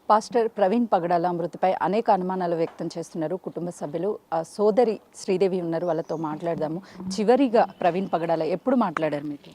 Pastor Praveen పగడాల మృతిపై అనేక అనుమానాలు వ్యక్తం చేస్తున్నారు కుటుంబ సభ్యులు. సోదరి శ్రీదేవి ఉన్నారు, వాళ్ళతో మాట్లాడదాము. చివరిగా ప్రవీణ్ పగడాల ఎప్పుడు మాట్లాడారు మీకు?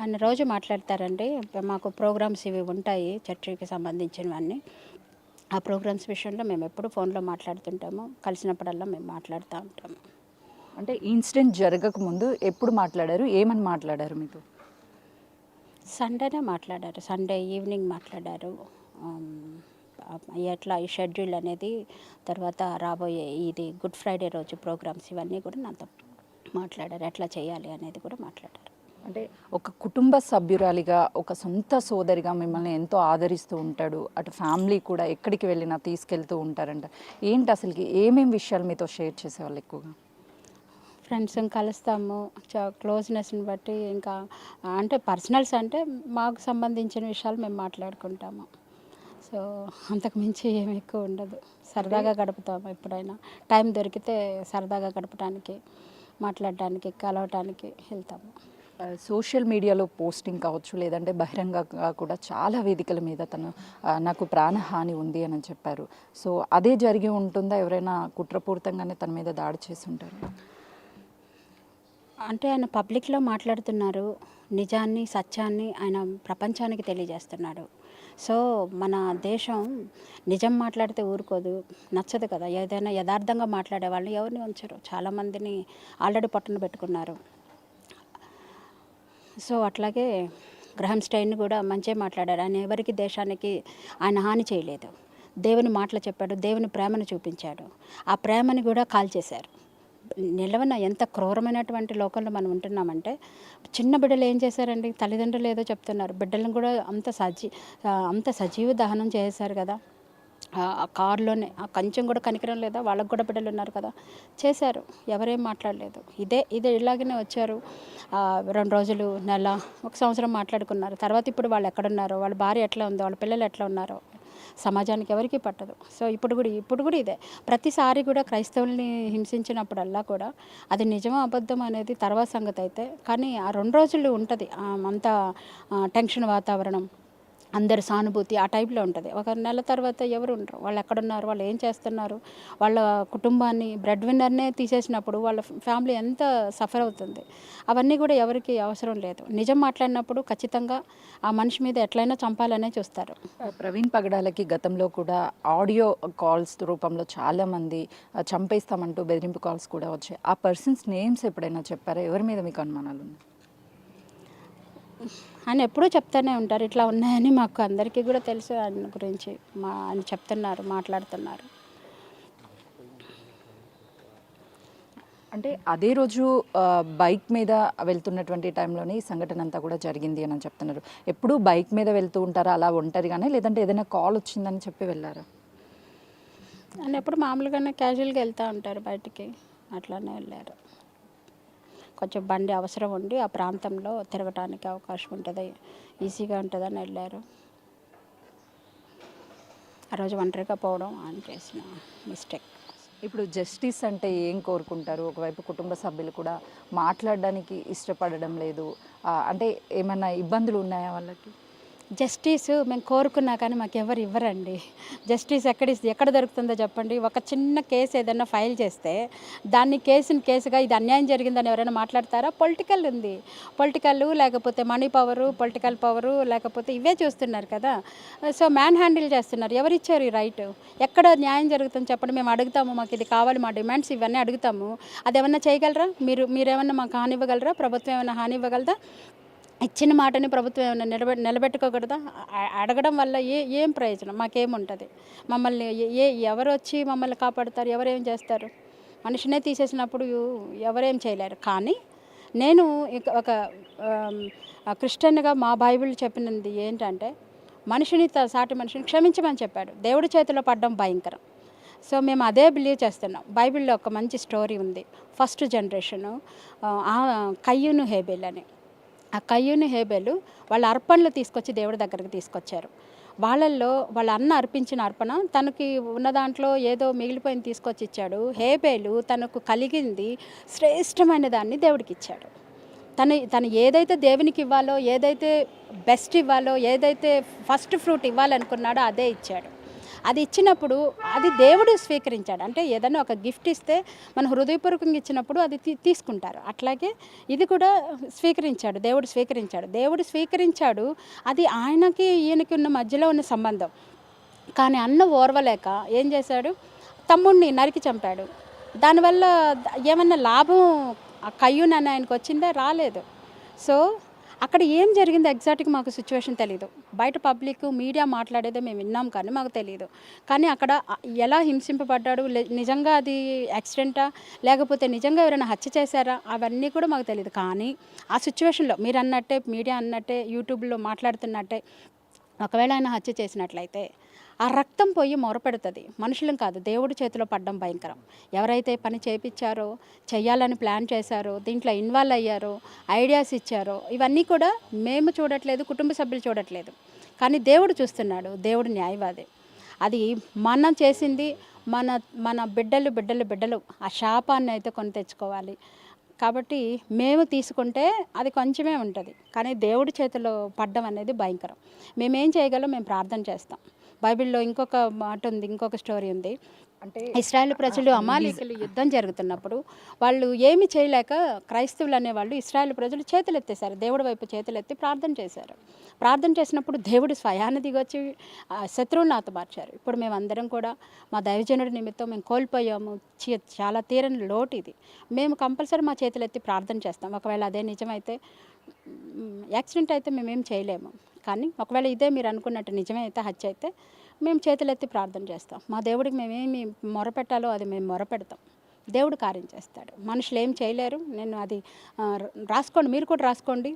ఆయన రోజు మాట్లాడతారండి. మాకు ప్రోగ్రామ్స్ ఇవి ఉంటాయి చర్చికి సంబంధించినవన్నీ. ఆ ప్రోగ్రామ్స్ విషయంలో మేము ఎప్పుడు ఫోన్లో మాట్లాడుతుంటాము. కలిసినప్పుడల్లా మేము మాట్లాడుతూ ఉంటాము. అంటే ఇన్సిడెంట్ జరగకముందు ఎప్పుడు మాట్లాడారు, ఏమని మాట్లాడారు మీతో? సండేనే మాట్లాడారు, సండే ఈవినింగ్ మాట్లాడారు. ఎట్లా ఈ షెడ్యూల్ అనేది, తర్వాత రాబోయే ఇది గుడ్ ఫ్రైడే రోజు ప్రోగ్రామ్స్ ఇవన్నీ కూడా నాతో మాట్లాడారు. ఎట్లా చేయాలి అనేది కూడా మాట్లాడారు. అంటే ఒక కుటుంబ సభ్యురాలిగా, ఒక సొంత సోదరిగా మిమ్మల్ని ఎంతో ఆదరిస్తూ ఉంటాడు. అటు ఫ్యామిలీ కూడా ఎక్కడికి వెళ్ళినా తీసుకెళ్తూ ఉంటారంట. ఏంటి అసలుకి ఏమేమి విషయాలు మీతో షేర్ చేసేవాళ్ళు ఎక్కువగా? ఫ్రెండ్స్ని కలుస్తాము, క్లోజ్నెస్ని బట్టి. ఇంకా అంటే పర్సనల్స్ అంటే మాకు సంబంధించిన విషయాలు మేము మాట్లాడుకుంటాము. సో అంతకుమించి ఏమి ఎక్కువ ఉండదు. సరదాగా గడుపుతాము. ఎప్పుడైనా టైం దొరికితే సరదాగా గడపడానికి, మాట్లాడడానికి, కలవటానికి వెళ్తాము. సోషల్ మీడియాలో పోస్టింగ్ కావచ్చు, లేదంటే బహిరంగంగా కూడా చాలా వేదికల మీద తను నాకు ప్రాణహాని ఉంది అని చెప్పారు. సో అదే జరిగి ఉంటుందా? ఎవరైనా కుట్రపూరితంగానే తన మీద దాడి చేసి ఉంటారు? అంటే ఆయన పబ్లిక్లో మాట్లాడుతున్నారు, నిజాన్ని సత్యాన్ని ఆయన ప్రపంచానికి తెలియజేస్తున్నాడు. సో మన దేశం నిజం మాట్లాడితే ఊరుకోదు, నచ్చదు కదా. ఏదైనా యథార్థంగా మాట్లాడే వాళ్ళని ఎవరిని ఉంచరు. చాలామందిని ఆల్రెడీ పట్టున పెట్టుకున్నారు. సో అట్లాగే గ్రహం స్టైన్ కూడా మంచిగా మాట్లాడారు. ఆయన ఎవరికి దేశానికి ఆయన హాని చేయలేదు. దేవుని మాటలు చెప్పాడు, దేవుని ప్రేమను చూపించాడు. ఆ ప్రేమని కూడా కాల్చేశారు. నిలవన ఎంత క్రూరమైనటువంటి లోకంలో మనం ఉంటున్నామంటే, చిన్న బిడ్డలు ఏం చేశారండి? తల్లిదండ్రులు ఏదో చెప్తున్నారు, బిడ్డలను కూడా అంత సజీవ దహనం చేశారు కదా. ఆ కారులోనే కొంచెం కూడా కనికరం లేదా? వాళ్ళకు కూడా బిడ్డలు ఉన్నారు కదా, చేశారు. ఎవరేం మాట్లాడలేదు. ఇదే ఇలాగనే వచ్చారు. 2 రోజులు, నెల, 1 సంవత్సరం మాట్లాడుకున్నారు. తర్వాత ఇప్పుడు వాళ్ళు ఎక్కడున్నారో, వాళ్ళ భార్య ఎట్లా ఉందో, వాళ్ళ పిల్లలు ఎట్లా ఉన్నారో సమాజానికి ఎవరికీ పట్టదు. సో ఇప్పుడు కూడా ఇదే. ప్రతిసారి కూడా క్రైస్తవుల్ని హింసించినప్పుడల్లా కూడా అది నిజమో అబద్ధం అనేది తర్వాత సంగతి అయితే, కానీ ఆ 2 రోజులు ఉంటుంది అంత టెన్షన్ వాతావరణం, అందరు సానుభూతి ఆ టైప్లో ఉంటుంది. 1 నెల తర్వాత ఎవరు ఉండరు. వాళ్ళు ఎక్కడున్నారు, వాళ్ళు ఏం చేస్తున్నారు, వాళ్ళ కుటుంబాన్ని బ్రెడ్ విన్నర్నే తీసేసినప్పుడు వాళ్ళ ఫ్యామిలీ ఎంత సఫర్ అవుతుంది. అవన్నీ కూడా ఎవరికి అవసరం లేదు. నిజం మాట్లాడినప్పుడు ఖచ్చితంగా ఆ మనిషి మీద ఎట్లయినా చంపాలనే చూస్తారు. ప్రవీణ్ పగడాలకి గతంలో కూడా ఆడియో కాల్స్ రూపంలో చాలామంది చంపేస్తామంటూ బెదిరింపు కాల్స్ కూడా వచ్చాయి. ఆ పర్సన్స్ నేమ్స్ ఎప్పుడైనా చెప్పారా? ఎవరి మీద మీకు అనుమానాలు ఉన్నాయి? ఆయన ఎప్పుడూ చెప్తూనే ఉంటారు, ఇట్లా ఉన్నాయని. మాకు అందరికీ కూడా తెలుసు ఆయన గురించి. ఆయన చెప్తున్నారు, మాట్లాడుతున్నారు. అంటే అదే రోజు బైక్ మీద వెళ్తున్నటువంటి టైంలోనే ఈ సంఘటన అంతా కూడా జరిగింది అని చెప్తున్నారు. ఎప్పుడు బైక్ మీద వెళ్తూ ఉంటారా అలా ఒంటరిగానే, లేదంటే ఏదైనా కాల్ వచ్చిందని చెప్పి వెళ్ళారా? ఆయన ఎప్పుడు మామూలుగానే క్యాజువల్గా వెళ్తూ ఉంటారు బయటికి, అట్లానే వెళ్ళారు. కొంచెం బండి అవసరం ఉండి ఆ ప్రాంతంలో తిరగటానికి అవకాశం ఉంటుంది, ఈజీగా ఉంటుందని వెళ్ళారు. ఆ రోజు ఒంటరిగా పోవడం ఆయన చేసిన మిస్టేక్. ఇప్పుడు జస్టిస్ అంటే ఏం కోరుకుంటారు? ఒకవైపు కుటుంబ సభ్యులు కూడా మాట్లాడడానికి ఇష్టపడడం లేదు. అంటే ఏమైనా ఇబ్బందులు ఉన్నాయా వాళ్ళకి? జస్టిస్ మేము కోరుకున్నా కానీ మాకు ఎవరు ఇవ్వరండి. జస్టిస్ ఎక్కడ దొరుకుతుందో చెప్పండి. ఒక చిన్న కేసు ఏదైనా ఫైల్ చేస్తే దాన్ని కేసుగా ఇది అన్యాయం జరిగిందని ఎవరైనా మాట్లాడతారా? పొలిటికల్ ఉంది, లేకపోతే మనీ పవరు, పొలిటికల్ పవరు, లేకపోతే ఇవే చూస్తున్నారు కదా. సో మ్యాన్ హ్యాండిల్ చేస్తున్నారు. ఎవరిచ్చారు ఈ రైట్? ఎక్కడ న్యాయం జరుగుతుంది చెప్పండి. మేము అడుగుతాము, మాకు ఇది కావాలి, మా డిమాండ్స్ ఇవన్నీ అడుగుతాము. అది ఏమన్నా చేయగలరా? మీరేమన్నా మాకు హాని ఇవ్వగలరా? ప్రభుత్వం ఏమైనా హాని ఇవ్వగలదా? ఇచ్చిన మాటని ప్రభుత్వం ఏమైనా నిలబెట్టుకోకూడదా? అడగడం వల్ల ఏం ప్రయోజనం? మాకేముంటుంది? మమ్మల్ని ఎవరు వచ్చి మమ్మల్ని కాపాడుతారు? ఎవరేం చేస్తారు? మనిషినే తీసేసినప్పుడు ఎవరేం చేయలేరు. కానీ నేను ఒక క్రిస్టియన్గా మా బైబిల్ చెప్పినది ఏంటంటే, సాటి మనిషిని క్షమించమని చెప్పాడు. దేవుడి చేతిలో పడ్డం భయంకరం. సో మేము అదే బిలీవ్ చేస్తున్నాం. బైబిల్లో ఒక మంచి స్టోరీ ఉంది. ఫస్ట్ జనరేషను కయ్యూను హేబెల్ అని. ఆ కయ్యూను హేబెలు వాళ్ళ అర్పణలు తీసుకొచ్చి దేవుడి దగ్గరికి తీసుకొచ్చారు. వాళ్ళల్లో వాళ్ళ అన్న అర్పించిన అర్పణ తనకి ఉన్న దాంట్లో ఏదో మిగిలిపోయింది తీసుకొచ్చి ఇచ్చాడు. హేబెలు తనకు కలిగింది శ్రేష్టమైన దాన్ని దేవుడికి ఇచ్చాడు. తను ఏదైతే దేవునికి ఇవ్వాలో, ఏదైతే బెస్ట్ ఇవ్వాలో, ఏదైతే ఫస్ట్ ఫ్రూట్ ఇవ్వాలనుకున్నాడో అదే ఇచ్చాడు. అది ఇచ్చినప్పుడు అది దేవుడు స్వీకరించాడు. అంటే ఏదైనా ఒక గిఫ్ట్ ఇస్తే మన హృదయపూర్వకంగా ఇచ్చినప్పుడు అది తీసుకుంటారు. అట్లాగే ఇది కూడా స్వీకరించాడు, దేవుడు స్వీకరించాడు. అది ఆయనకి ఈయనకి ఉన్న మధ్యలో ఉన్న సంబంధం. కానీ అన్న ఓర్వలేక ఏం చేశాడు, తమ్ముడిని నరికి చంపాడు. దానివల్ల ఏమన్నా లాభం ఆ కయ్యూన్ అని ఆయనకు వచ్చిందా? రాలేదు. సో అక్కడ ఏం జరిగిందో ఎగ్జాక్ట్గా మాకు సిచ్యువేషన్ తెలియదు. బయట పబ్లిక్ మీడియా మాట్లాడేదో మేము విన్నాం కానీ మాకు తెలియదు. కానీ అక్కడ ఎలా హింసింపబడ్డాడు, నిజంగా అది యాక్సిడెంటా లేకపోతే నిజంగా ఎవరైనా హత్య చేశారా అవన్నీ కూడా మాకు తెలియదు. కానీ ఆ సిచ్యువేషన్లో మీరు అన్నట్టే, మీడియా అన్నట్టే, యూట్యూబ్లో మాట్లాడుతున్నట్టే ఒకవేళ ఆయన హత్య చేసినట్లయితే ఆ రక్తం పోయి మొరపెడుతుంది. మనుషులం కాదు, దేవుడి చేతిలో పడ్డం భయంకరం. ఎవరైతే పని చేయించారో, చెయ్యాలని ప్లాన్ చేశారో, దీంట్లో ఇన్వాల్వ్ అయ్యారో, ఐడియాస్ ఇచ్చారో ఇవన్నీ కూడా మేము చూడట్లేదు, కుటుంబ సభ్యులు చూడట్లేదు. కానీ దేవుడు చూస్తున్నాడు, దేవుడు న్యాయవాది. అది మనం చేసింది మన మన బిడ్డలు ఆ శాపాన్ని అయితే కొని తెచ్చుకోవాలి. కాబట్టి మేము తీసుకుంటే అది కొంచెమే ఉంటుంది, కానీ దేవుడి చేతిలో పడ్డం అనేది భయంకరం. మేమేం చేయగలం, మేము ప్రార్థన చేస్తాం. బైబిల్లో ఇంకొక మాట ఉంది, ఇంకొక స్టోరీ ఉంది. అంటే ఇశ్రాయేలు ప్రజలు అమాలేకులు యుద్ధం జరుగుతున్నప్పుడు వాళ్ళు ఏమి చేయలేక క్రైస్తవులు అనేవాళ్ళు ఇశ్రాయేలు ప్రజలు చేతులెత్తేశారు, దేవుడి వైపు చేతులెత్తి ప్రార్థన చేశారు. ప్రార్థన చేసినప్పుడు దేవుడు స్వయాన్ని దిగొచ్చి శత్రువులను ఆతమార్చారు. ఇప్పుడు మేమందరం కూడా మా దైవజనుడి నిమిత్తం మేము కోల్పోయాము, చాలా తీరని లోటు ఇది. మేము కంపల్సరీ మా చేతులెత్తి ప్రార్థన చేస్తాం. ఒకవేళ అదే నిజమైతే, యాక్సిడెంట్ అయితే మేమేం చేయలేము. కానీ ఒకవేళ ఇదే మీరు అనుకున్నట్టు నిజమే అయితే, హత్య అయితే, మేము చేతులెత్తి ప్రార్థన చేస్తాం. మా దేవుడికి మేమేమి మొరపెట్టాలో అది మేము మొరపెడతాం. దేవుడు కార్యం చేస్తాడు. మనుషులు ఏం చేయలేరు. నేను అది రాసుకోండి, మీరు కూడా రాసుకోండి,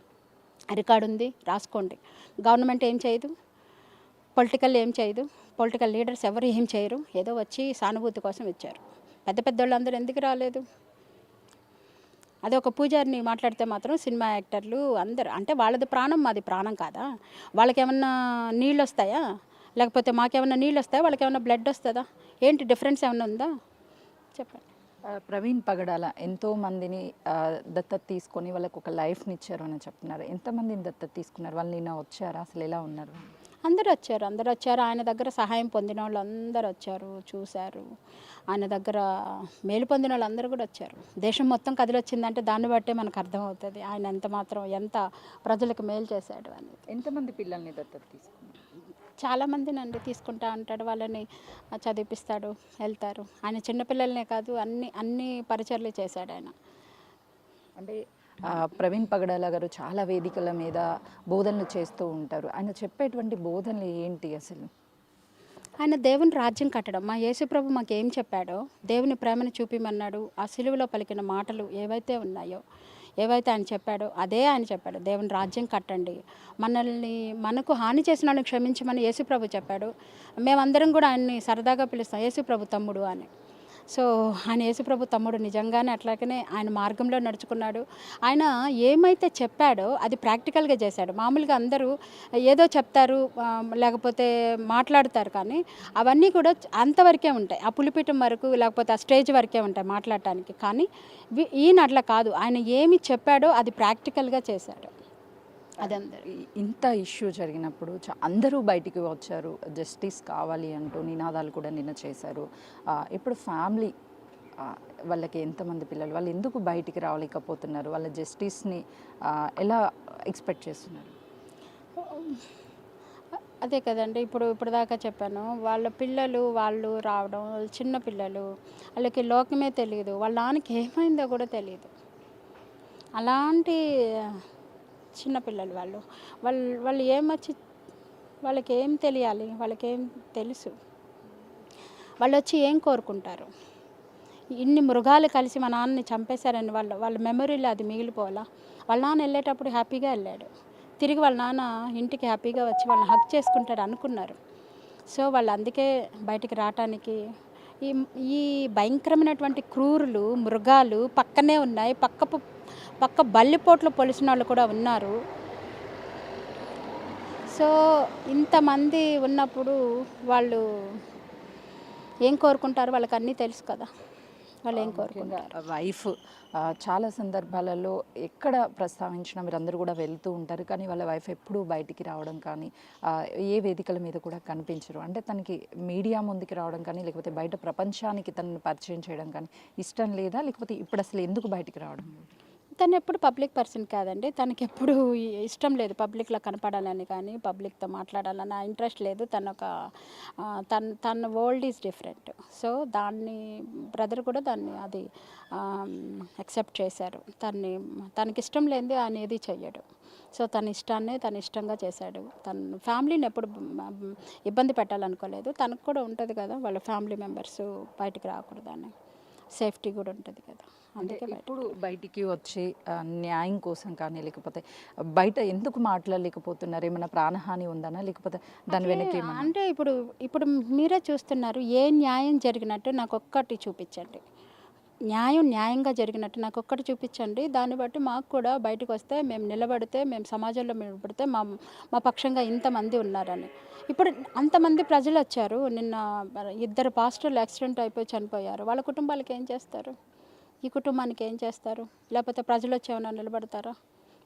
రికార్డు ఉంది, రాసుకోండి. గవర్నమెంట్ ఏం చేయదు, పొలిటికల్ ఏం చేయదు, పొలిటికల్ లీడర్స్ ఎవరు ఏం చేయరు. ఏదో వచ్చి సానుభూతి కోసం ఇచ్చారు. పెద్ద వాళ్ళందరూ ఎందుకు రాలేదు? అదే ఒక పూజారిని మాట్లాడితే మాత్రం సినిమా యాక్టర్లు అందరు, అంటే వాళ్ళది ప్రాణం, మాది ప్రాణం కాదా? వాళ్ళకేమన్నా నీళ్ళు వస్తాయా? లేకపోతే మాకేమన్నా నీళ్ళు వస్తాయా? వాళ్ళకేమన్నా బ్లడ్ వస్తుందా? ఏంటి డిఫరెన్స్ ఏమన్నా ఉందా? చెప్పండి. ప్రవీణ్ పగడాల ఎంతోమందిని దత్తత తీసుకొని వాళ్ళకు ఒక లైఫ్ని ఇచ్చారు అని చెప్తున్నారు. ఎంతమందిని దత్తత తీసుకున్నారు? వాళ్ళు నిన్న వచ్చారా? అసలు ఎలా ఉన్నారు? అందరూ వచ్చారు. ఆయన దగ్గర సహాయం పొందిన వాళ్ళు అందరూ వచ్చారు, చూశారు. ఆయన దగ్గర మేలు పొందిన వాళ్ళు అందరూ కూడా వచ్చారు. దేశం మొత్తం కదిలొచ్చిందంటే దాన్ని బట్టే మనకు అర్థమవుతుంది ఆయన ఎంత ప్రజలకు మేలు చేశాడు అని. ఎంతమంది పిల్లల్ని దత్తత తీసుకున్నారు? చాలామందినండి తీసుకుంటా అంటాడు, వాళ్ళని చదివిపిస్తాడు, వెళ్తారు. ఆయన చిన్నపిల్లలనే కాదు, అన్ని పరిచర్లు చేశాడు ఆయన. అంటే ప్రవీణ్ పగడాల గారు చాలా వేదికల మీద బోధనలు చేస్తూ ఉంటారు. ఆయన చెప్పేటువంటి బోధనలు ఏంటి అసలు? ఆయన దేవుని రాజ్యం కట్టడం. మా యేసుప్రభు మాకేం చెప్పాడో, దేవుని ప్రేమను చూపిమన్నాడు. ఆ సిలువలో పలికిన మాటలు ఏవైతే ఉన్నాయో, ఏవైతే ఆయన చెప్పాడో అదే ఆయన చెప్పాడు. దేవుని రాజ్యం కట్టండి, మనకు హాని చేసిన వాళ్ళని క్షమించమని యేసుప్రభు చెప్పాడు. మేమందరం కూడా ఆయన్ని సరదాగా పిలుస్తాం యేసుప్రభు తమ్ముడు అని. సో ఆయన యేసుప్రభు తమ్ముడు నిజంగానే అట్లాగనే ఆయన మార్గంలో నడుచుకున్నాడు. ఆయన ఏమైతే చెప్పాడో అది ప్రాక్టికల్గా చేశాడు. మామూలుగా అందరూ ఏదో చెప్తారు, లేకపోతే మాట్లాడతారు, కానీ అవన్నీ కూడా అంతవరకే ఉంటాయి. ఆ పులిపీఠం వరకు లేకపోతే ఆ స్టేజ్ వరకే ఉంటాయి మాట్లాడటానికి. కానీ ఈయన అట్లా కాదు, ఆయన ఏమి చెప్పాడో అది ప్రాక్టికల్గా చేశాడు. అదందరూ ఇంత ఇష్యూ జరిగినప్పుడు అందరూ బయటికి వచ్చారు, జస్టిస్ కావాలి అంటూ నినాదాలు కూడా నిన్న చేశారు. ఇప్పుడు ఫ్యామిలీ వాళ్ళకి ఎంతమంది పిల్లలు, వాళ్ళు ఎందుకు బయటికి రాలేకపోతున్నారు? వాళ్ళ జస్టిస్ని ఎలా ఎక్స్పెక్ట్ చేస్తున్నారు? అదే కదండి, ఇప్పుడు దాకా చెప్పాను. వాళ్ళ పిల్లలు వాళ్ళు రావడం, చిన్న పిల్లలు, వాళ్ళకి లోకమే తెలియదు, వాళ్ళ నాన్నకి ఏమైందో కూడా తెలియదు. అలాంటి చిన్నపిల్లలు వాళ్ళు ఏమొచ్చి, వాళ్ళకి ఏం తెలియాలి, వాళ్ళకేం తెలుసు? వాళ్ళు వచ్చి ఏం కోరుకుంటారు? ఇన్ని మృగాలు కలిసి మా నాన్నని చంపేశారని వాళ్ళ మెమరీలో అది మిగిలిపోవాలా? వాళ్ళ నాన్న వెళ్ళేటప్పుడు హ్యాపీగా వెళ్ళాడు, తిరిగి వాళ్ళ నాన్న ఇంటికి హ్యాపీగా వచ్చి వాళ్ళని హగ్ చేసుకుంటాడు అనుకున్నారు. సో వాళ్ళు అందుకే బయటికి రావటానికి ఈ భయంకరమైనటువంటి క్రూరులు మృగాలు పక్కనే ఉన్నాయి. పక్క బల్లిపోట్లు పొలిసిన వాళ్ళు కూడా ఉన్నారు. సో ఇంతమంది ఉన్నప్పుడు వాళ్ళు ఏం కోరుకుంటారు? వాళ్ళకి అన్నీ తెలుసు కదా. వాళ్ళు ఏం కోరుకుంటారు. వైఫ్ చాలా సందర్భాలలో ఎక్కడ ప్రస్తావించినా మీరందరూ కూడా వెళ్తూ ఉంటారు, కానీ వాళ్ళ వైఫ్ ఎప్పుడూ బయటికి రావడం కానీ ఏ వేదికల మీద కూడా కనిపించరు. అంటే తనకి మీడియా ముందుకు రావడం కానీ లేకపోతే బయట ప్రపంచానికి తనని పరిచయం చేయడం కానీ ఇష్టం లేదా, లేకపోతే ఇప్పుడు అసలు ఎందుకు బయటికి రావడం లేదు? తను ఎప్పుడు పబ్లిక్ పర్సన్ కాదండి. తనకి ఎప్పుడు ఇష్టం లేదు పబ్లిక్లో కనపడాలని కానీ పబ్లిక్తో మాట్లాడాలని ఇంట్రెస్ట్ లేదు. తన ఒక తన వరల్డ్ ఈజ్ డిఫరెంట్. సో దాన్ని బ్రదర్ కూడా దాన్ని అది యాక్సెప్ట్ చేశారు. తనకి ఇష్టం లేనిది ఆయన ఏది చెయ్యడు. సో తన ఇష్టాన్నే తను ఇష్టంగా చేశాడు. తన ఫ్యామిలీని ఎప్పుడు ఇబ్బంది పెట్టాలనుకోలేదు. తనకు కూడా ఉంటుంది కదా వాళ్ళ ఫ్యామిలీ మెంబర్స్ బయటికి రాకూడదని, సేఫ్టీ కూడా ఉంటుంది కదా, అందుకే ఇప్పుడు బయటికి వచ్చి న్యాయం కోసం కానీ లేకపోతే బయట ఎందుకు మాట్లాడలేకపోతున్నారు? ఏమైనా ప్రాణహాని ఉందనా, లేకపోతే దాని వెనక్కి అంటే ఇప్పుడు మీరే చూస్తున్నారు. ఏ న్యాయం జరిగినట్టు నాకు ఒక్కటి చూపించండి. న్యాయంగా జరిగినట్టు నాకు ఒక్కటి చూపించండి. దాన్ని బట్టి మాకు కూడా బయటకు వస్తే మేము నిలబడితే, మేము సమాజంలో నిలబడితే మా పక్షంగా ఇంతమంది ఉన్నారని. ఇప్పుడు అంతమంది ప్రజలు వచ్చారు. నిన్న 2 పాస్టర్లు యాక్సిడెంట్ అయిపోయి చనిపోయారు. వాళ్ళ కుటుంబాలకి ఏం చేస్తారు? ఈ కుటుంబానికి ఏం చేస్తారు? లేకపోతే ప్రజలు వచ్చి ఏమైనా నిలబడతారా?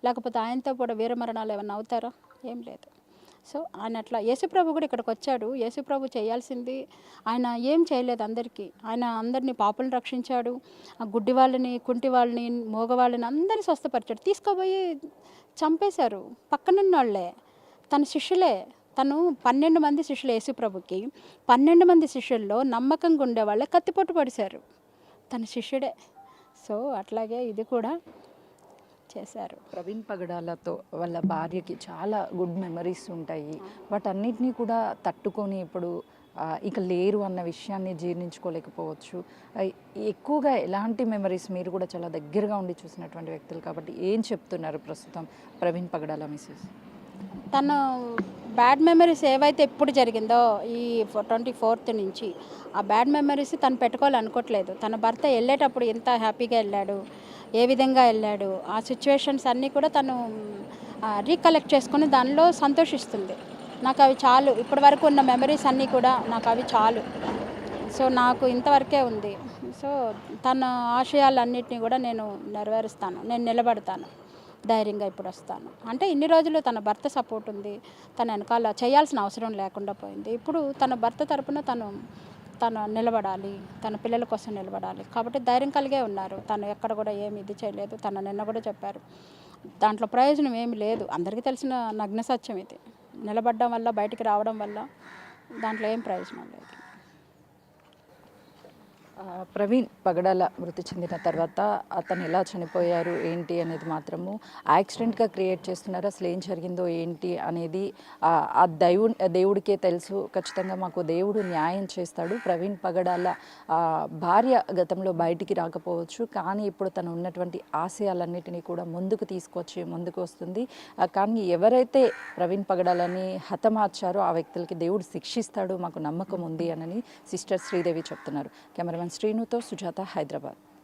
లేకపోతే ఆయనతో కూడా వీరమరణాలు ఏమైనా అవుతారా? ఏం లేదు. సో ఆయన అట్లా యేసుప్రభు కూడా ఇక్కడికి వచ్చాడు. యేసుప్రభు చేయాల్సింది ఆయన ఏం చేయలేదు. ఆయన అందరినీ పాపులను రక్షించాడు. గుడ్డి వాళ్ళని, కుంటి వాళ్ళని, మోగవాళ్ళని అందరినీ స్వస్థపరిచాడు. తీసుకుపోయి చంపేశారు పక్కనున్న వాళ్ళే, తన శిష్యులే. తను 12 మంది శిష్యులు యేసుప్రభుకి. 12 మంది శిష్యుల్లో నమ్మకంగా ఉండేవాళ్ళే కత్తిపోటు పడిశారు. తన శిష్యుడే. సో అట్లాగే ఇది కూడా చేశారు. ప్రవీణ్ పగడాలతో వాళ్ళ భార్యకి చాలా గుడ్ మెమరీస్ ఉంటాయి. వాటన్నిటినీ కూడా తట్టుకొని ఇప్పుడు ఇక లేరు అన్న విషయాన్ని జీర్ణించుకోలేకపోవచ్చు. ఎక్కువగా ఎలాంటి మెమరీస్, మీరు కూడా చాలా దగ్గరగా ఉండి చూసినటువంటి వ్యక్తులు కాబట్టి ఏం చెప్తున్నారు ప్రస్తుతం ప్రవీణ్ పగడాల మిసెస్? తను బ్యాడ్ మెమరీస్ ఏవైతే ఎప్పుడు జరిగిందో ఈ 24th నుంచి ఆ బ్యాడ్ మెమరీస్ తను పెట్టుకోవాలనుకోవట్లేదు. తన భర్త వెళ్ళేటప్పుడు ఎంత హ్యాపీగా వెళ్ళాడు, ఏ విధంగా వెళ్ళాడు, ఆ సిచ్యువేషన్స్ అన్నీ కూడా తను రీకలెక్ట్ చేసుకొని దానిలో సంతోషిస్తుంది. నాకు అవి చాలు. ఇప్పటి వరకు ఉన్న మెమరీస్ అన్నీ కూడా నాకు అవి చాలు. సో నాకు ఇంతవరకే ఉంది. సో తన ఆశయాలన్నింటినీ కూడా నేను నెరవేరుస్తాను, నేను నిలబడతాను, ధైర్యంగా ఇప్పుడు వస్తాను. అంటే ఇన్ని రోజులు తన భర్త సపోర్ట్ ఉంది, తన వెనకాల చేయాల్సిన అవసరం లేకుండా పోయింది. ఇప్పుడు తన భర్త తరపున తను నిలబడాలి, తన పిల్లల కోసం నిలబడాలి కాబట్టి ధైర్యం కలిగే ఉన్నారు. తను ఎక్కడ కూడా ఏమి ఇది చేయలేదు. తను నిన్న కూడా చెప్పారు, దాంట్లో ప్రయోజనం ఏమి లేదు. అందరికీ తెలిసిన నగ్న సత్యం ఇది. నిలబడడం వల్ల, బయటికి రావడం వల్ల దాంట్లో ఏం ప్రయోజనం లేదు. ప్రవీణ్ పగడాల మృతి చెందిన తర్వాత అతను ఎలా చనిపోయారు ఏంటి అనేది మాత్రము యాక్సిడెంట్గా క్రియేట్ చేస్తున్నారు. అసలు ఏం జరిగిందో ఏంటి అనేది ఆ దేవుడికే తెలుసు. ఖచ్చితంగా మాకు దేవుడు న్యాయం చేస్తాడు. ప్రవీణ్ పగడాల భార్య గతంలో బయటికి రాకపోవచ్చు, కానీ ఇప్పుడు తను ఉన్నటువంటి ఆశయాలన్నిటినీ కూడా ముందుకు తీసుకొచ్చి ముందుకు వస్తుంది. కానీ ఎవరైతే ప్రవీణ్ పగడాలని హతమార్చారో ఆ వ్యక్తులకి దేవుడు శిక్షిస్తాడు, మాకు నమ్మకం ఉంది అని సిస్టర్ శ్రీదేవి చెప్తున్నారు. కెమెరామెన్ శ్రీనుతో సుజాత, హైదరాబాద్.